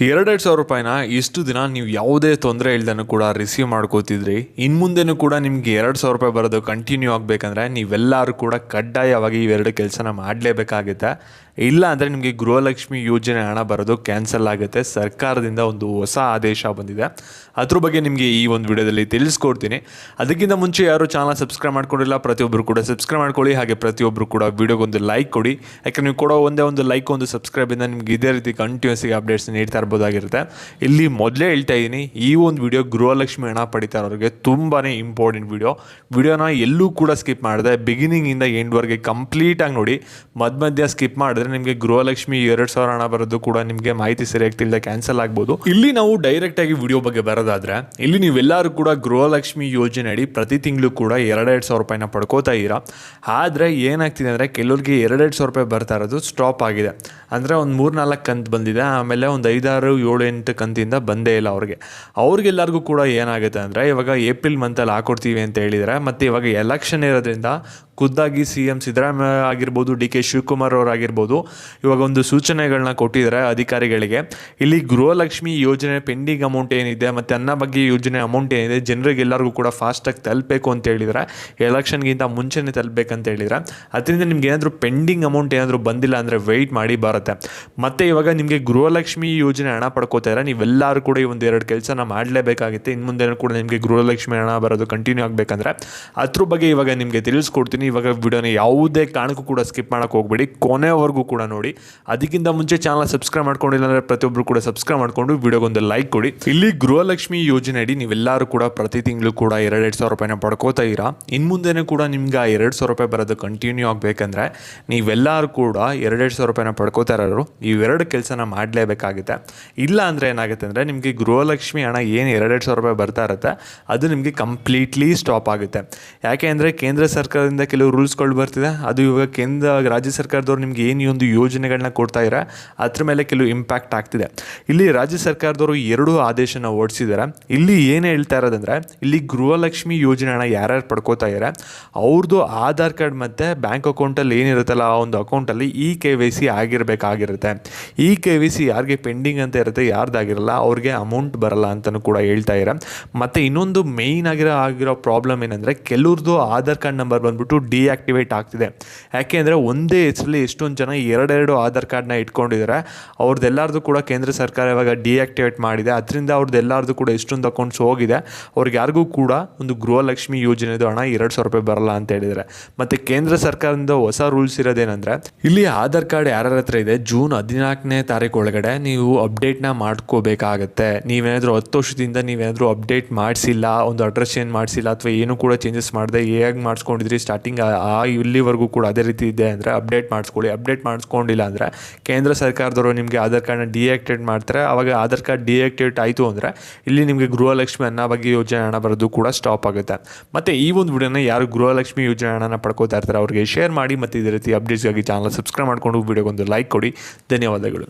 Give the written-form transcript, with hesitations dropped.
2,000 ರೂಪಾಯಿನ ಇಷ್ಟು ದಿನ ನೀವು ಯಾವುದೇ ತೊಂದರೆ ಇಲ್ದನೂ ಕೂಡ ರಿಸೀವ್ ಮಾಡ್ಕೋತಿದ್ರಿ. ಇನ್ನು ಮುಂದೆನೂ ಕೂಡ ನಿಮಗೆ 2,000 ರೂಪಾಯಿ ಬರೋದು ಕಂಟಿನ್ಯೂ ಆಗಬೇಕಂದ್ರೆ ನೀವೆಲ್ಲರೂ ಕೂಡ ಕಡ್ಡಾಯವಾಗಿ ಇವೆರಡು ಕೆಲಸನ ಮಾಡಲೇಬೇಕಾಗುತ್ತೆ. ಇಲ್ಲ ಅಂದರೆ ನಿಮಗೆ ಗೃಹಲಕ್ಷ್ಮಿ ಯೋಜನೆ ಹಣ ಬರೋದು ಕ್ಯಾನ್ಸಲ್ ಆಗುತ್ತೆ. ಸರ್ಕಾರದಿಂದ ಒಂದು ಹೊಸ ಆದೇಶ ಬಂದಿದೆ. ಅದ್ರ ಬಗ್ಗೆ ನಿಮಗೆ ಈ ಒಂದು ವಿಡಿಯೋದಲ್ಲಿ ತಿಳಿಸ್ಕೊಡ್ತೀನಿ. ಅದಕ್ಕಿಂತ ಮುಂಚೆ ಯಾರು ಚಾನಲ್ ಸಬ್ಸ್ಕ್ರೈಬ್ ಮಾಡ್ಕೊಂಡಿಲ್ಲ, ಪ್ರತಿಯೊಬ್ಬರು ಕೂಡ ಸಬ್ಸ್ಕ್ರೈಬ್ ಮಾಡ್ಕೊಳ್ಳಿ. ಹಾಗೆ ಪ್ರತಿಯೊಬ್ಬರು ಕೂಡ ವಿಡಿಯೋಗೊಂದು ಲೈಕ್ ಕೊಡಿ. ಯಾಕೆ ನೀವು ಕೊಡೋ ಒಂದೇ ಒಂದು ಲೈಕ್, ಒಂದು ಸಬ್ಸ್ಕ್ರೈಬಿಂದ ನಿಮ್ಗೆ ಇದೇ ರೀತಿ ಕಂಟಿನ್ಯೂಸ್ ಅಪ್ಡೇಟ್ಸ್ ನೀಡ್ತಾ ಇರ್ಬೋದಾಗಿರುತ್ತೆ. ಇಲ್ಲಿ ಮೊದಲೇ ಹೇಳ್ತಾ ಇದ್ದೀನಿ, ಈ ಒಂದು ವಿಡಿಯೋ ಗೃಹಲಕ್ಷ್ಮಿ ಹಣ ಪಡಿತಾ ಇರೋರಿಗೆ ತುಂಬಾ ಇಂಪಾರ್ಟೆಂಟ್ ವಿಡಿಯೋನ ಎಲ್ಲೂ ಕೂಡ ಸ್ಕಿಪ್ ಮಾಡಿದೆ, ಬಿಗಿನಿಂಗಿಂದ ಎಂಡ್ವರೆಗೆ ಕಂಪ್ಲೀಟಾಗಿ ನೋಡಿ. ಮಧ್ಯ ಸ್ಕಿಪ್ ಮಾಡಿದ್ರೆ ನಿಮಗೆ ಗೃಹಲಕ್ಷ್ಮಿ 2,000 ಹಣ ಬರೋದು ಕೂಡ ನಿಮಗೆ ಮಾಹಿತಿ ಸರಿಯಾಗಿ ತಿಳಿದ ಕ್ಯಾನ್ಸಲ್ ಆಗ್ಬೋದು. ಇಲ್ಲಿ ನಾವು ಡೈರೆಕ್ಟಾಗಿ ವಿಡಿಯೋ ಬಗ್ಗೆ ಬರೋದಾದ್ರೆ, ಇಲ್ಲಿ ನೀವೆಲ್ಲರೂ ಕೂಡ ಗೃಹಲಕ್ಷ್ಮಿ ಯೋಜನೆ ಅಡಿ ಪ್ರತಿ ತಿಂಗಳು ಕೂಡ 2,000 ರೂಪಾಯಿನ ಪಡ್ಕೋತಾ ಇದ್ದೀರಾ. ಆದರೆ ಏನಾಗ್ತಿದೆ ಅಂದರೆ ಕೆಲವ್ರಿಗೆ 2,000 ರೂಪಾಯಿ ಬರ್ತಾ ಇರೋದು ಸ್ಟಾಪ್ ಆಗಿದೆ. ಅಂದರೆ ಒಂದು 3-4 ಕಂತು ಬಂದಿದೆ, ಆಮೇಲೆ ಒಂದು 5-6-7-8 ಕಂತಿಂದ ಬಂದೇ ಇಲ್ಲ ಅವ್ರಿಗೆಲ್ಲರಿಗೂ ಕೂಡ ಏನಾಗುತ್ತೆ ಅಂದರೆ, ಇವಾಗ ಏಪ್ರಿಲ್ ಮಂತಲ್ಲಿ ಹಾಕೊಡ್ತೀವಿ ಅಂತ ಹೇಳಿದರೆ, ಮತ್ತು ಇವಾಗ ಎಲೆಕ್ಷನ್ ಇರೋದ್ರಿಂದ ಖುದ್ದಾಗಿ CM ಸಿದ್ದರಾಮಯ್ಯ ಆಗಿರ್ಬೋದು, DK ಶಿವಕುಮಾರ್ ಅವರಾಗಿರ್ಬೋದು, ಇವಾಗ ಒಂದು ಸೂಚನೆಗಳನ್ನ ಕೊಟ್ಟಿದ್ದಾರೆ ಅಧಿಕಾರಿಗಳಿಗೆ. ಇಲ್ಲಿ ಗೃಹಲಕ್ಷ್ಮಿ ಯೋಜನೆ ಪೆಂಡಿಂಗ್ ಅಮೌಂಟ್ ಏನಿದೆ ಮತ್ತು ಅನ್ನಭಾಗ್ಯ ಯೋಜನೆ ಅಮೌಂಟ್ ಏನಿದೆ ಜನರಿಗೆಲ್ಲರಿಗೂ ಕೂಡ ಫಾಸ್ಟಾಗಿ ತಲುಪಬೇಕು ಅಂತ ಹೇಳಿದರೆ, ಎಲೆಕ್ಷನ್ಗಿಂತ ಮುಂಚೆನೇ ತಲುಪಬೇಕಂತ ಹೇಳಿದರೆ, ಅದರಿಂದ ನಿಮ್ಗೆ ಏನಾದರೂ ಪೆಂಡಿಂಗ್ ಅಮೌಂಟ್ ಏನಾದರೂ ಬಂದಿಲ್ಲ ಅಂದರೆ ವೆಯ್ಟ್ ಮಾಡಿ ಬರುತ್ತೆ. ಮತ್ತು ಇವಾಗ ನಿಮಗೆ ಗೃಹಲಕ್ಷ್ಮಿ ಯೋಜನೆ ಹಣ ಪಡ್ಕೋತಾರೆ, ನೀವೆಲ್ಲರೂ ಕೂಡ ಈ ಒಂದು 2 ಕೆಲಸನ ಮಾಡಲೇಬೇಕಾಗುತ್ತೆ. ಇನ್ನು ಮುಂದೆ ಕೂಡ ನಿಮಗೆ ಗೃಹಲಕ್ಷ್ಮಿ ಹಣ ಬರೋದು ಕಂಟಿನ್ಯೂ ಆಗಬೇಕಂದ್ರೆ ಅದ್ರ ಬಗ್ಗೆ ಇವಾಗ ನಿಮಗೆ ತಿಳಿಸ್ಕೊಡ್ತೀನಿ. ಇವಾಗ ವಿಡಿಯೋನ ಯಾವುದೇ ಕಾರಣಕ್ಕೂ ಕೂಡ ಸ್ಕಿಪ್ ಮಾಡೋಕೆ ಹೋಗಬೇಡಿ, ಕೊನೆವರೆಗೂ ಕೂಡ ನೋಡಿ. ಅದಕ್ಕಿಂತ ಮುಂಚೆ ಚಾನಲ್ ಸಬ್ಸ್ಕ್ರೈಬ್ ಮಾಡ್ಕೊಂಡಿಲ್ಲ ಅಂದರೆ ಪ್ರತಿಯೊಬ್ಬರು ಕೂಡ ಸಬ್ಸ್ಕ್ರೈಬ್ ಮಾಡಿಕೊಂಡು ವಿಡಿಯೋಗೊಂದು ಲೈಕ್ ಕೊಡಿ. ಇಲ್ಲಿ ಗೃಹಲಕ್ಷ್ಮಿ ಯೋಜನೆ ಅಡಿ ನೀವೆಲ್ಲರೂ ಕೂಡ ಪ್ರತಿ ತಿಂಗಳು ಕೂಡ 2,000 ರೂಪಾಯಿನ ಪಡ್ಕೋತಾ ಇರಾ. ಇನ್ನು ಮುಂದೆನೂ ಕೂಡ ನಿಮ್ಗೆ 2,000 ರೂಪಾಯಿ ಬರೋದು ಕಂಟಿನ್ಯೂ ಆಗಬೇಕಂದ್ರೆ ನೀವೆಲ್ಲರೂ ಕೂಡ 2,000 ರೂಪಾಯಿನ ಪಡ್ಕೋತಾ ಇರೋರು ಇವೆರಡು ಕೆಲಸನ ಮಾಡಲೇಬೇಕಾಗುತ್ತೆ. ಇಲ್ಲ ಅಂದರೆ ಏನಾಗುತ್ತೆ ಅಂದರೆ, ನಿಮಗೆ ಗೃಹಲಕ್ಷ್ಮಿ ಹಣ ಏನು 2,000 ರೂಪಾಯಿ ಬರ್ತಾ ಇರುತ್ತೆ ಅದು ನಿಮಗೆ ಕಂಪ್ಲೀಟ್ಲಿ ಸ್ಟಾಪ್ ಆಗುತ್ತೆ. ಯಾಕೆ ಅಂದರೆ ಕೇಂದ್ರ ಸರ್ಕಾರದಿಂದ ಕೆಲವು ರೂಲ್ಸ್ಗಳು ಬರ್ತಿದೆ. ಅದು ಇವಾಗ ರಾಜ್ಯ ಸರ್ಕಾರದವ್ರು ನಿಮ್ಗೆ ಏನು ಈ ಒಂದು ಯೋಜನೆಗಳನ್ನ ಕೊಡ್ತಾ ಇದ್ದಾರೆ ಅದ್ರ ಮೇಲೆ ಕೆಲವು ಇಂಪ್ಯಾಕ್ಟ್ ಆಗ್ತಿದೆ. ಇಲ್ಲಿ ರಾಜ್ಯ ಸರ್ಕಾರದವರು 2 ಆದೇಶನ ಹೊರಡಿಸಿದ್ದಾರೆ. ಇಲ್ಲಿ ಏನು ಹೇಳ್ತಾ ಇರೋದಂದರೆ, ಇಲ್ಲಿ ಗೃಹಲಕ್ಷ್ಮಿ ಯೋಜನೆ ಹಣ ಯಾರ್ಯಾರು ಪಡ್ಕೋತಾ ಇದ್ದಾರೆ ಅವ್ರದ್ದು ಆಧಾರ್ ಕಾರ್ಡ್ ಮತ್ತು ಬ್ಯಾಂಕ್ ಅಕೌಂಟಲ್ಲಿ ಏನಿರುತ್ತಲ್ಲ ಆ ಒಂದು ಅಕೌಂಟಲ್ಲಿ KYC ಆಗಿರಬೇಕಾಗಿರುತ್ತೆ. KYC ಯಾರಿಗೆ ಪೆಂಡಿಂಗ್ ಅಂತ ಇರುತ್ತೆ, ಯಾರ್ದಾಗಿರಲ್ಲ ಅವ್ರಿಗೆ ಅಮೌಂಟ್ ಬರಲ್ಲ ಅಂತಲೂ ಕೂಡ ಹೇಳ್ತಾ ಇದ್ದಾರೆ. ಮತ್ತು ಇನ್ನೊಂದು ಮೇಯ್ನ್ ಆಗಿರೋ ಪ್ರಾಬ್ಲಮ್ ಏನಂದರೆ, ಕೆಲವ್ರದ್ದು ಆಧಾರ್ ಕಾರ್ಡ್ ನಂಬರ್ ಬಂದ್ಬಿಟ್ಟು ಡಿಆಕ್ಟಿವೇಟ್ ಆಗ್ತಿದೆ. ಯಾಕೆ ಅಂದರೆ ಒಂದೇ ಹೆಸರಲ್ಲಿ ಎಷ್ಟೊಂದು ಜನ 2 ಆಧಾರ್ ಕಾರ್ಡ್ನ ಇಟ್ಕೊಂಡಿದ್ದಾರೆ. ಅವ್ರದ್ದೆಲ್ಲರದು ಕೂಡ ಕೇಂದ್ರ ಸರ್ಕಾರ ಇವಾಗ ಡಿಆಕ್ಟಿವೇಟ್ ಮಾಡಿದೆ. ಅದರಿಂದ ಅವ್ರದ್ದೆಲ್ಲರದು ಕೂಡ ಎಷ್ಟೊಂದು ಅಕೌಂಟ್ಸ್ ಹೋಗಿದೆ. ಅವ್ರಿಗೆ ಯಾರಿಗೂ ಕೂಡ ಒಂದು ಗೃಹಲಕ್ಷ್ಮಿ ಯೋಜನೆದು ಹಣ 2,000 ರೂಪಾಯಿ ಬರಲ್ಲ ಅಂತ ಹೇಳಿದ್ದಾರೆ. ಮತ್ತು ಕೇಂದ್ರ ಸರ್ಕಾರದಿಂದ ಹೊಸ ರೂಲ್ಸ್ ಇರೋದೇನೆಂದರೆ, ಇಲ್ಲಿ ಆಧಾರ್ ಕಾರ್ಡ್ ಯಾರ ಹತ್ರ ಇದೆ ಜೂನ್ 14ನೇ ತಾರೀಕು ಒಳಗಡೆ ನೀವು ಅಪ್ಡೇಟ್ನ ಮಾಡ್ಕೋಬೇಕಾಗತ್ತೆ. ನೀವೇನಾದರೂ 10 ವರ್ಷದಿಂದ ನೀವೇನಾದರೂ ಅಪ್ಡೇಟ್ ಮಾಡಿಸಿಲ್ಲ, ಒಂದು ಅಡ್ರೆಸ್ ಚೇಂಜ್ ಮಾಡಿಸಿಲ್ಲ ಅಥವಾ ಏನೂ ಕೂಡ ಚೇಂಜಸ್ ಮಾಡಿದೆ, ಹೇಗೆ ಮಾಡಿಸ್ಕೊಂಡಿದ್ರಿ ಸ್ಟಾರ್ಟಿಂಗ್ ಇಲ್ಲಿವರೆಗೂ ಕೂಡ ಅದೇ ರೀತಿ ಇದೆ ಅಂದರೆ ಅಪ್ಡೇಟ್ ಮಾಡಿಸ್ಕೊಳ್ಳಿ. ಅಪ್ಡೇಟ್ ಮಾಡಿಸ್ಕೊಂಡಿಲ್ಲ ಅಂದರೆ ಕೇಂದ್ರ ಸರ್ಕಾರದವರು ನಿಮಗೆ ಆಧಾರ್ ಕಾರ್ಡ್ನ ಡಿಆಕ್ಟಿವೇಟ್ ಮಾಡ್ತಾರೆ. ಆವಾಗ ಆಧಾರ್ ಕಾರ್ಡ್ ಡಿಆಕ್ಟಿವೇಟ್ ಆಯಿತು ಅಂದರೆ ಇಲ್ಲಿ ನಿಮಗೆ ಗೃಹಲಕ್ಷ್ಮಿ ಅನ್ನಭಾಗ್ಯ ಯೋಜನೆ ಹಣ ಬರೋದು ಕೂಡ ಸ್ಟಾಪ್ ಆಗುತ್ತೆ. ಮತ್ತು ಈ ಒಂದು ವಿಡಿಯೋನ ಯಾರು ಗೃಹಲಕ್ಷ್ಮಿ ಯೋಜನೆ ಹಣನ ಪಡ್ಕೋತಾ ಇರ್ತಾರೆ ಅವ್ರಿಗೆ ಶೇರ್ ಮಾಡಿ. ಮತ್ತು ಇದೇ ರೀತಿ ಅಪ್ಡೇಟ್ಸ್ಗಾಗಿ ಚಾನಲ್ ಸಬ್ಸ್ಕ್ರೈಬ್ ಮಾಡಿಕೊಂಡು ವಿಡಿಯೋಗೊಂದು ಲೈಕ್ ಕೊಡಿ. ಧನ್ಯವಾದಗಳು.